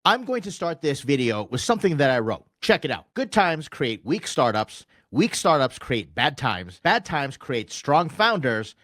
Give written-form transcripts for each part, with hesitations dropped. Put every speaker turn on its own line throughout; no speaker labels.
I'm going to start this video with something that I wrote. Check it out. Good times create weak startups create bad times create strong founders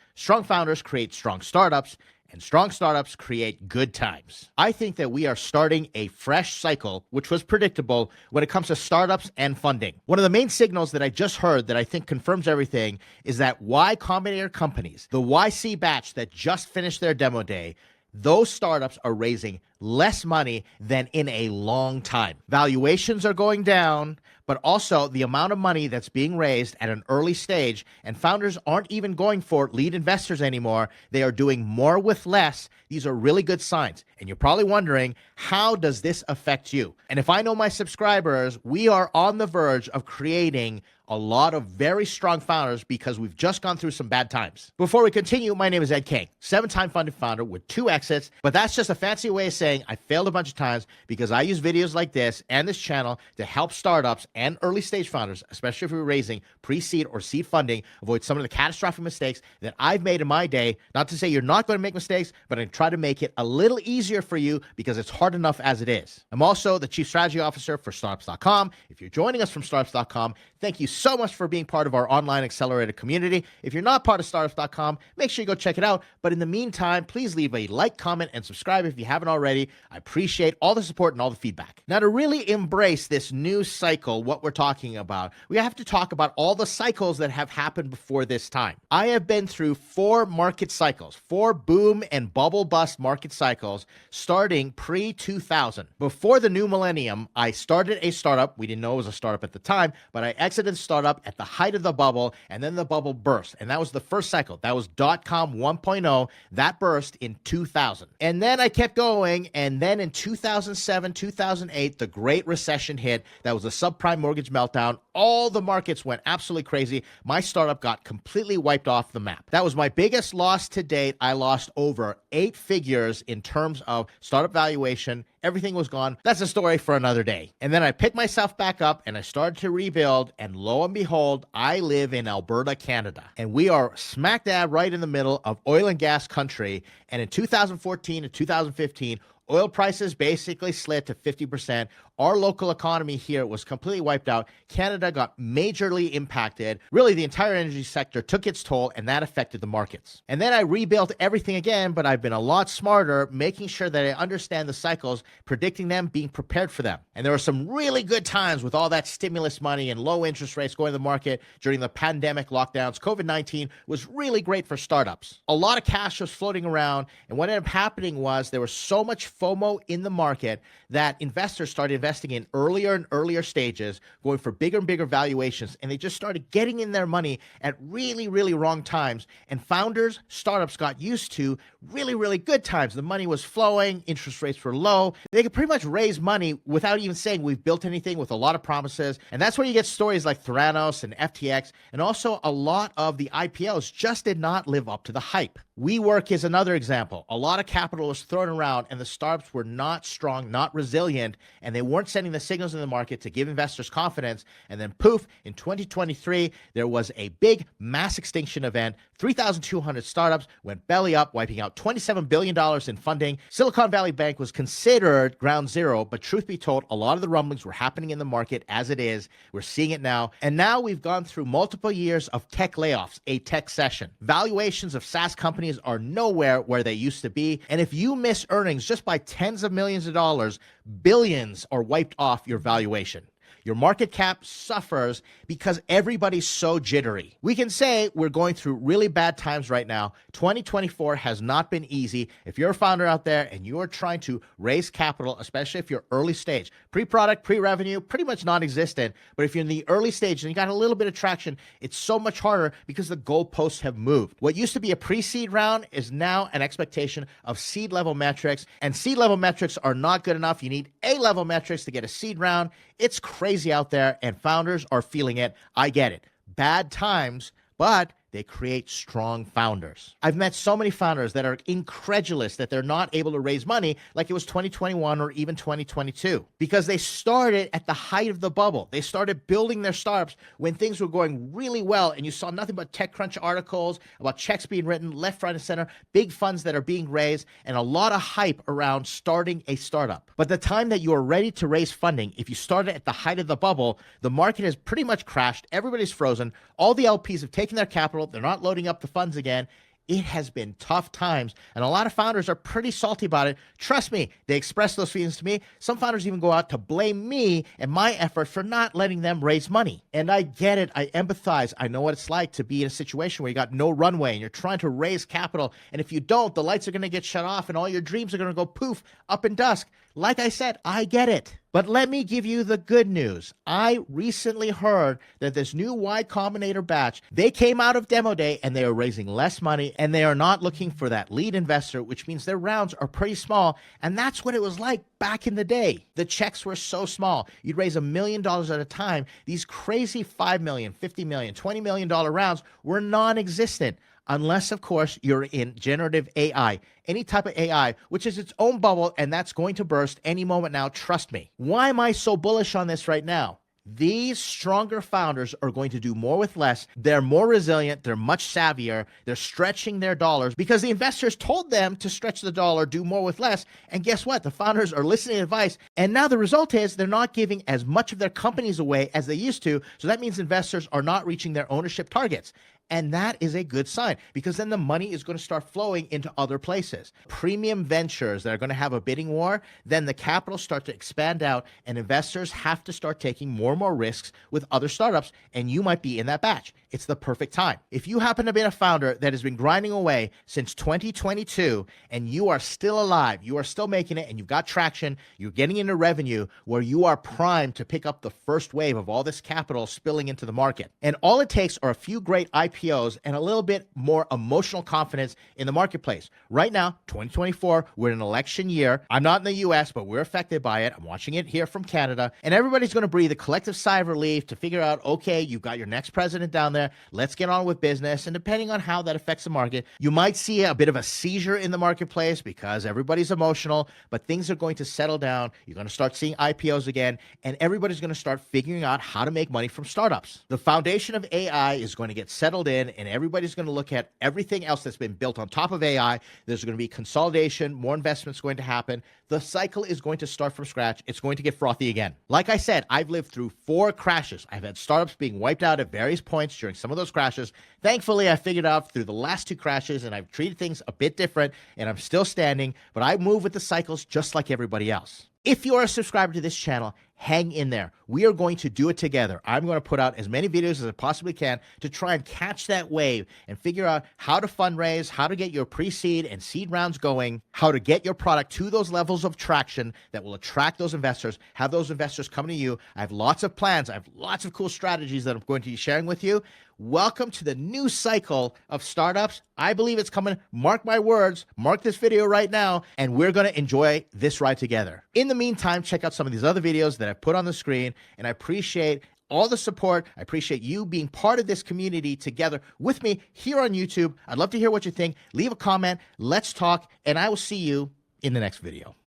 create strong startups, and strong startups create good times. I think that we are starting a fresh cycle, which was predictable when it comes to startups and funding. One of the main signals that I just heard that I think confirms everything is that Y Combinator companies, the YC batch that just finished their demo day, those startups are raising less money than in a long time. Valuations are going down, but also the amount of money that's being raised at an early stage, and founders aren't even going for lead investors anymore. They are doing more with less. These are really good signs. And you're probably wondering, how does this affect you? And if I know my subscribers, we are on the verge of creating a lot of very strong founders because we've just gone through some bad times. Before we continue, my name is Ed King, 7-time funded founder with 2 exits, but that's just a fancy way of saying I failed a bunch of times because I use videos like this and this channel to help startups and early stage founders, especially if you're raising pre-seed or seed funding, avoid some of the catastrophic mistakes that I've made in my day. Not to say you're not going to make mistakes, but I try to make it a little easier for you because it's hard enough as it is. I'm also the Chief Strategy Officer for Startups.com. If you're joining us from Startups.com, thank you so much for being part of our online accelerator community. If you're not part of Startups.com, make sure you go check it out. But in the meantime, please leave a like, comment, and subscribe if you haven't already. I appreciate all the support and all the feedback. Now, to really embrace this new cycle, what we're talking about, we have to talk about all the cycles that have happened before this time. I have been through 4 market cycles, 4 boom and bubble bust market cycles starting pre-2000. Before the new millennium, I started a startup. We didn't know it was a startup at the time, but I exited the startup at the height of the bubble, and then the bubble burst. And that was the first cycle. That was .com 1.0. That burst in 2000. And then I kept going, and then in 2007, 2008, the Great Recession hit. That was a subprime mortgage meltdown. All the markets went absolutely crazy. My startup got completely wiped off the map. That was my biggest loss to date. I lost over 8 figures in terms of startup valuation. Everything was gone. That's a story for another day. And then I picked myself back up and I started to rebuild. And lo and behold, I live in Alberta, Canada. And we are smack dab right in the middle of oil and gas country. And in 2014 and 2015, oil prices basically slid to 50%. Our local economy here was completely wiped out. Canada got majorly impacted. Really, the entire energy sector took its toll, and that affected the markets. And then I rebuilt everything again, but I've been a lot smarter, making sure that I understand the cycles, predicting them, being prepared for them. And there were some really good times with all that stimulus money and low interest rates going to the market during the pandemic lockdowns. COVID-19 was really great for startups. A lot of cash was floating around, and what ended up happening was there was so much FOMO in the market that investors started investing in earlier and earlier stages, going for bigger and bigger valuations, and they just started getting in their money at really, really wrong times. And founders, startups got used to really, really good times. The money was flowing, interest rates were low. They could pretty much raise money without even saying we've built anything, with a lot of promises. And that's where you get stories like Theranos and FTX, and also a lot of the IPOs just did not live up to the hype. WeWork is another example. A lot of capital was thrown around, and the startups were not strong, not resilient, and they weren't sending the signals in the market to give investors confidence. And then poof, in 2023, there was a big mass extinction event. 3,200 startups went belly up, wiping out $27 billion in funding. Silicon Valley Bank was considered ground zero, but truth be told, a lot of the rumblings were happening in the market as it is. We're seeing it now. And now we've gone through multiple years of tech layoffs, a tech session. Valuations of SaaS companies are nowhere where they used to be. And if you miss earnings just by tens of millions of dollars, billions are wiped off your valuation. Your market cap suffers because everybody's so jittery. We can say we're going through really bad times right now. 2024 has not been easy. If you're a founder out there and you are trying to raise capital, especially if you're early stage, pre-product, pre-revenue, pretty much non-existent. But if you're in the early stage and you got a little bit of traction, it's so much harder because the goalposts have moved. What used to be a pre-seed round is now an expectation of seed level metrics, and seed level metrics are not good enough. You need A-level metrics to get a seed round. It's crazy out there, and founders are feeling it. I get it. Bad times, but They create strong founders. I've met so many founders that are incredulous that they're not able to raise money like it was 2021 or even 2022 because they started at the height of the bubble. They started building their startups when things were going really well, and you saw nothing but TechCrunch articles about checks being written left, right, and center, big funds that are being raised, and a lot of hype around starting a startup. But the time that you are ready to raise funding, if you started at the height of the bubble, the market has pretty much crashed. Everybody's frozen. All the LPs have taken their capital. They're not loading up the funds again. It has been tough times, and a lot of founders are pretty salty about it. Trust me, they express those feelings to me. Some founders even go out to blame me and my effort for not letting them raise money. And I get it. I empathize. I know what it's like to be in a situation where you got no runway and you're trying to raise capital, and if you don't, the lights are going to get shut off and all your dreams are going to go poof up in dusk. Like I said, I get it. But let me give you the good news. I recently heard that this new Y Combinator batch, they came out of demo day and they are raising less money, and they are not looking for that lead investor, which means their rounds are pretty small. And that's what it was like back in the day. The checks were so small. You'd raise $1 million at a time. These crazy $5 million, $50 million, $20 million rounds were non-existent. Unless, of course, you're in generative AI, any type of AI, which is its own bubble, and that's going to burst any moment now, trust me. Why am I so bullish on this right now? These stronger founders are going to do more with less. They're more resilient. They're much savvier. They're stretching their dollars because the investors told them to stretch the dollar, do more with less. And guess what? The founders are listening to advice. And now the result is they're not giving as much of their companies away as they used to. So that means investors are not reaching their ownership targets. And that is a good sign because then the money is going to start flowing into other places. Premium ventures that are going to have a bidding war, then the capital starts to expand out and investors have to start taking more and more risks with other startups, and you might be in that batch. It's the perfect time. If you happen to be a founder that has been grinding away since 2022 and you are still alive, you are still making it, and you've got traction, you're getting into revenue where you are primed to pick up the first wave of all this capital spilling into the market. And all it takes are a few great IPOs and a little bit more emotional confidence in the marketplace. Right now, 2024, we're in an election year. I'm not in the US, but we're affected by it. I'm watching it here from Canada. And everybody's going to breathe a collective sigh of relief to figure out, okay, you've got your next president down there. Let's get on with business. And depending on how that affects the market, you might see a bit of a seizure in the marketplace because everybody's emotional, but things are going to settle down. You're going to start seeing IPOs again, and everybody's going to start figuring out how to make money from startups. The foundation of AI is going to get settled in, and everybody's going to look at everything else that's been built on top of AI. There's going to be consolidation, more investments going to happen. The cycle is going to start from scratch. It's going to get frothy again. Like I said, I've lived through 4 crashes. I've had startups being wiped out at various points during some of those crashes. Thankfully, I figured out through the last 2 crashes, and I've treated things a bit different, and I'm still standing, but I move with the cycles just like everybody else. If you're a subscriber to this channel, hang in there. We are going to do it together. I'm going to put out as many videos as I possibly can to try and catch that wave and figure out how to fundraise, how to get your pre-seed and seed rounds going, how to get your product to those levels of traction that will attract those investors, have those investors come to you. I have lots of plans. I have lots of cool strategies that I'm going to be sharing with you. Welcome to the new cycle of startups. I believe it's coming. Mark my words. Mark this video right now, and we're going to enjoy this ride together. In the meantime, check out some of these other videos that I've put on the screen, and I appreciate all the support. I appreciate you being part of this community together with me here on YouTube. I'd love to hear what you think. Leave a comment. Let's talk, and I will see you in the next video.